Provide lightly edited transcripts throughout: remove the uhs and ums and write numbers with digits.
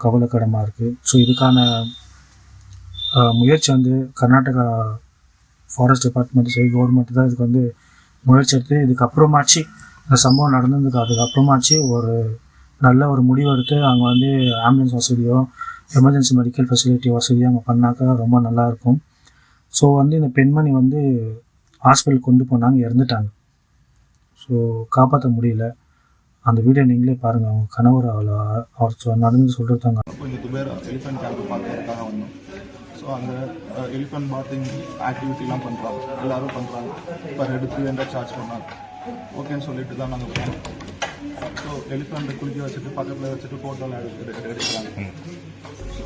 கவலைக்கிடமாக இருக்குது. ஸோ இதுக்கான முயற்சி வந்து கர்நாடகா ஃபாரஸ்ட் டிபார்ட்மெண்ட் சரி கவர்மெண்ட் தான் இதுக்கு வந்து முயற்சி எடுத்து இதுக்கப்புறமாச்சு இந்த சம்பவம் நடந்ததுக்கு அதுக்கப்புறமாச்சு ஒரு நல்ல ஒரு முடிவு எடுத்து அங்கே வந்து ஆம்புலன்ஸ் வசதியோ எமர்ஜென்சி மெடிக்கல் ஃபெசிலிட்டி வசதியோ அங்கே பண்ணாக்கா ரொம்ப நல்லாயிருக்கும். ஸோ வந்து இந்த பெண்மணி வந்து ஹாஸ்பிட்டல் கொண்டு போனாங்க, இறந்துட்டாங்க. ஸோ காப்பாற்ற முடியல. அந்த வீடியோ நீங்களே பாருங்கள். அவங்க கணவர் அவர் நடந்து சொல்லிட்டாங்க. கொஞ்சம் பேர் எலிஃபென்ட் கேம்ப் பார்க்கறதுக்காக வந்தோம். ஸோ அந்த எலிஃபென்ட் பாத்திங் ஆக்டிவிட்டிலாம் பண்ணுறாங்க, எல்லோரும் பண்ணுறாங்க. இப்போ 300 சார்ஜ் பண்ணாங்க. ஓகேன்னு சொல்லிட்டு தான் நாங்கள் போனோம். ஸோ எலிஃபெண்ட்டை குளிக்க வச்சுட்டு பக்கத்தில் வச்சுட்டு ஃபோட்டோலாம் எடுக்கிறாங்க. ஸோ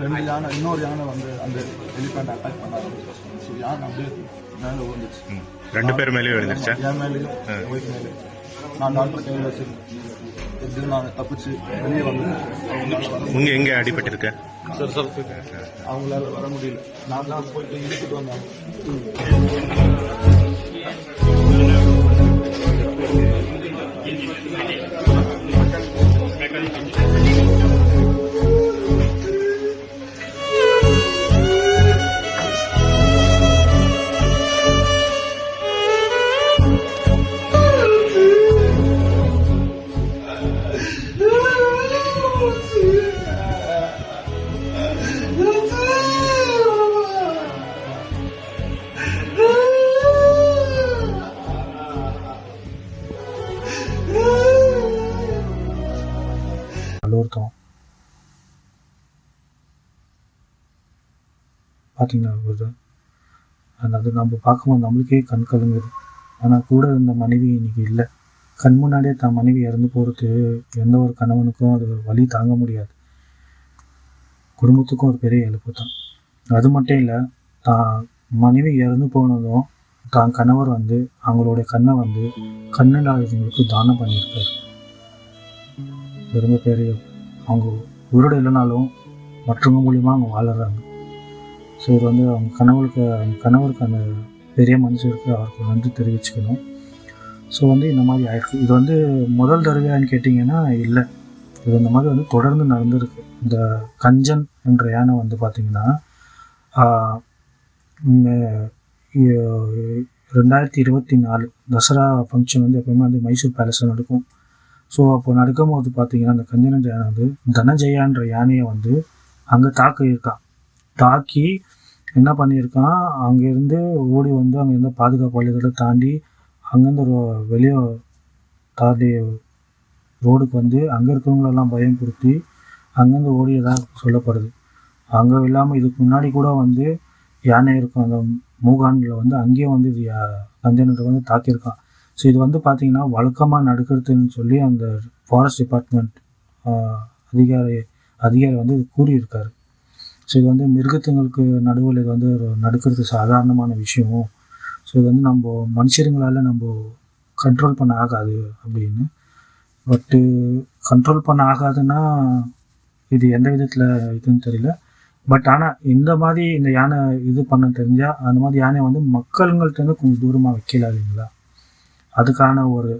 2 யானை, இன்னொரு யானை வந்து அந்த எலிஃபெண்ட் அட்டாக் பண்ணாங்க. ஸோ யானை அப்படியே மேலே விழுந்துச்சு. 2 பேர் மேலேயும் விழுந்துருச்சா? என் மேலேயும் ஒய்ஃப் மேலே. நான் டாக்டர் கையில் வச்சு எப்படி நான் தப்பிச்சு வெளியே வந்து உங்க எங்கே அடிபட்டிருக்க? அவங்களால வர முடியல. நான் தான் போயிட்டு இழுத்துட்டு வந்தாங்க. ஒருத்தம் பார்த்தீங்களா ஒரு அது நம்ம பார்க்கும்போது நம்மளுக்கே கண் கலங்குது. ஆனால் கூட இருந்த மனைவி இன்னைக்கு இல்லை. கண் முன்னாடியே தான் மனைவி இறந்து போகிறது எந்த ஒரு கணவனுக்கும் அது வலி தாங்க முடியாது. குடும்பத்துக்கும் ஒரு பெரிய இழப்பு தான். அது மட்டும் இல்லை, தான் மனைவி இறந்து போனதும் தான் கணவர் வந்து அவங்களுடைய கண்ணை வந்து கண்ணில்லாதவங்களுக்கு தானம் பண்ணியிருக்காரு. ரொம்ப பெரிய அவங்க உயிரோடு இல்லைனாலும் மற்றவங்க மூலியமாக அவங்க வாழறாங்க. ஸோ இது வந்து அவங்க கணவருக்கு அந்த பெரிய மனுஷருக்கு அவருக்கு நன்றி தெரிவிச்சுக்கணும். ஸோ வந்து இந்த மாதிரி ஆயிருக்கு. இது வந்து முதல் தடவையான்னு கேட்டிங்கன்னா இல்லை, இது இந்த மாதிரி வந்து தொடர்ந்து நடந்திருக்கு. இந்த கஞ்சன் என்ற யானை வந்து பார்த்திங்கன்னா 2024 தசரா ஃபங்க்ஷன் வந்து எப்பவுமே வந்து மைசூர் பேலஸில் நடக்கும். ஸோ அப்போ நடக்கும்போது பார்த்தீங்கன்னா அந்த கஞ்சன் யானை வந்து தனஜெயான்ற யானையை வந்து அங்கே தாக்கி என்ன பண்ணியிருக்கான், அங்கேருந்து ஓடி வந்து அங்கே இருந்த பாதுகாப்பு வழிகளை தாண்டி அங்கேருந்து வெளியே தாண்டி ரோடுக்கு வந்து அங்கே இருக்கிறவங்களெல்லாம் பயன்படுத்தி அங்கேருந்து ஓடியதாக சொல்லப்படுது. அங்கே இல்லாமல் இதுக்கு முன்னாடி கூட வந்து யானை இருக்கும் அந்த மூகானில் வந்து அங்கேயும் வந்து இது கஞ்சனத்தை வந்து தாக்கியிருக்கான். ஸோ இது வந்து பார்த்திங்கன்னா வழக்கமாக நடக்கிறதுன்னு சொல்லி அந்த ஃபாரஸ்ட் டிபார்ட்மெண்ட் அதிகாரி வந்து இது கூறியிருக்காரு. ஸோ இது வந்து மிருகத்துங்களுக்கு நடுவில் இது வந்து நடக்கிறது சாதாரணமான விஷயம். ஸோ இது வந்து நம்ம மனுஷருங்களால் நம்ம கண்ட்ரோல் பண்ண ஆகாது அப்படின்னு. பட்டு கண்ட்ரோல் பண்ண ஆகாதுன்னா இது எந்த விதத்தில் இதுன்னு தெரியல. பட் ஆனால் இந்த மாதிரி இந்த யானை இது பண்ண தெரிஞ்சால் அந்த மாதிரி யானை வந்து மக்கள்கிட்டருந்து கொஞ்சம் தூரமாக வைக்கல இல்லைங்களா? அதுக்கான ஒரு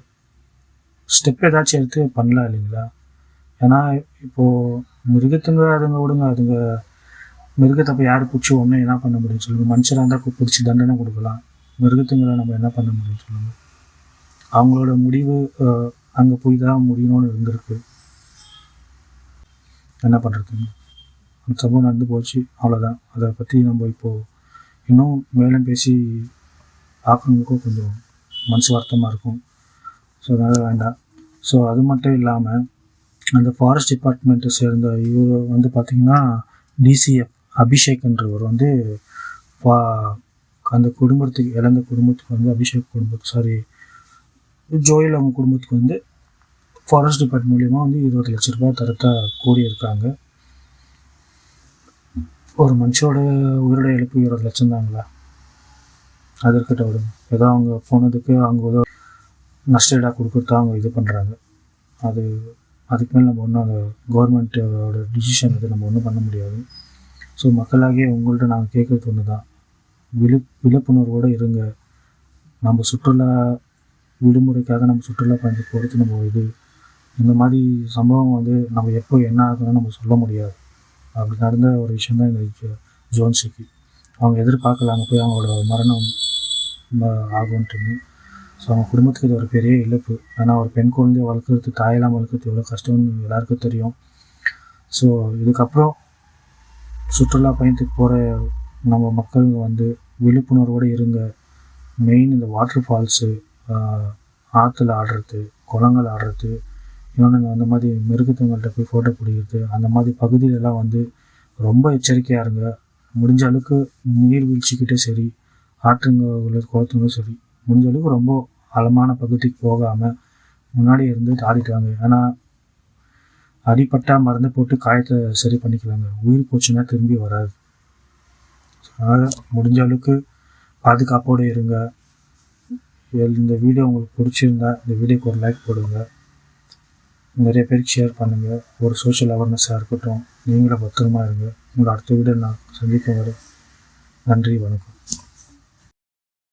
ஸ்டெப் ஏதாச்சும் எடுத்து பண்ணலாம் இல்லைங்களா? ஏன்னா இப்போது மிருகத்துங்க அதுங்க விடுங்க, அதுங்க மிருகத்தை போய் யார் பிடிச்சி ஒன்றும் என்ன பண்ண முடியும் சொல்லுங்கள்? மனுஷராக இருந்தால் பிடிச்சி தண்டனை கொடுக்கலாம். மிருகத்துங்களை நம்ம என்ன பண்ண முடியும் சொல்லுங்கள்? அவங்களோட முடிவு அங்கே போய் தான் முடியணும்னு இருந்திருக்கு. என்ன பண்ணுறதுங்க? அந்த சம்பவம் நடந்து போச்சு, அவ்வளோதான். அதை பற்றி நம்ம இப்போது இன்னும் மேலும் பேசி பார்க்குறவங்களுக்கும் கொஞ்சம் மனசு வருத்தமாக இருக்கும். ஸோ அதனால் வேண்டாம். ஸோ அது மட்டும் இல்லாமல் அந்த ஃபாரஸ்ட் டிபார்ட்மெண்ட்டை சேர்ந்த இவர் வந்து பார்த்திங்கன்னா டிசிஎஃப் அபிஷேக்ன்றவர் வந்து அந்த குடும்பத்துக்கு இழந்த குடும்பத்துக்கு வந்து ஜோயில் அவங்க குடும்பத்துக்கு வந்து ஃபாரஸ்ட் டிபார்ட்மெண்ட் மூலியமாக வந்து 20 லட்ச ரூபாய் தரத்தை கூறியிருக்காங்க. ஒரு மனுஷோட உயிரோட இழப்பு 20 லட்சம் தாங்களா? அது இருக்கட்ட விடுங்க. ஏதோ அவங்க போனதுக்கு அவங்க ஏதோ நஷ்டஈடாக கொடுக்குறதா அவங்க இது பண்ணுறாங்க. அதுக்கு மேலே நம்ம ஒன்றும் அந்த கவர்மெண்ட்டோட டிசிஷன் இது நம்ம ஒன்றும் பண்ண முடியாது. ஸோ மக்களாகிய உங்கள்கிட்ட நாங்கள் கேட்குறது ஒன்று தான், விழிப்புணர்வோடு இருங்க. நம்ம சுற்றுலா விடுமுறைக்காக நம்ம சுற்றுலா பயணத்துக்கு போகிறது நம்ம இந்த மாதிரி சம்பவம் வந்து நம்ம எப்போ என்ன ஆகுதுன்னு நம்ம சொல்ல முடியாது. அப்படி நடந்த ஒரு விஷயம் தான் இந்த ஜோன்சிக்கு. அவங்க எதிர்பார்க்கல அங்கே போய் அவங்களோட மரணம் ஆகுன்ட்டுன்னு. ஸோ அவங்க குடும்பத்துக்கு இது ஒரு பெரிய இழப்பு. ஏன்னா ஒரு பெண் குழந்தையை வளர்க்குறது, தாயெல்லாம் வளர்க்குறது எவ்வளோ கஷ்டம்னு எல்லாருக்கும் தெரியும். ஸோ இதுக்கப்புறம் சுற்றுலா பயணத்துக்கு போகிற நம்ம மக்கள் வந்து விழிப்புணர்வோடு இருங்க. மெயின் இந்த வாட்டர் ஃபால்ஸு, ஆற்றுல ஆடுறது, குளங்கள் ஆடுறது, இன்னொன்று அந்த மாதிரி மிருகத்துங்கள்கிட்ட போய் ஃபோட்டோ பிடிக்கிறது, அந்த மாதிரி பகுதியிலலாம் வந்து ரொம்ப எச்சரிக்கையாக இருங்க. முடிஞ்ச அளவுக்கு நீர்வீழ்ச்சிக்கிட்டே சரி, ஆற்றுங்க குளத்துங்களும் சரி, முடிஞ்ச அளவுக்கு ரொம்ப ஆழமான பகுதிக்கு போகாமல் முன்னாடி இருந்து ஆடிட்டு வாங்க. ஏன்னா அடிப்பட்டால் மருந்து போட்டு காயத்தை சரி பண்ணிக்கலாங்க, உயிர் போச்சுன்னா திரும்பி வராது. அதனால் முடிஞ்ச அளவுக்கு பாதுகாப்போடு இருங்க. இந்த வீடியோ உங்களுக்கு பிடிச்சிருந்தா இந்த வீடியோக்கு ஒரு லைக் போடுங்க, நிறைய பேருக்கு ஷேர் பண்ணுங்கள். ஒரு சோஷியல் அவேர்னஸாக இருக்கட்டும். நீங்களும் பத்திரமா இருங்க. உங்களை அடுத்த வீடியோ நான் சந்திக்கும் வரை நன்றி, வணக்கம்.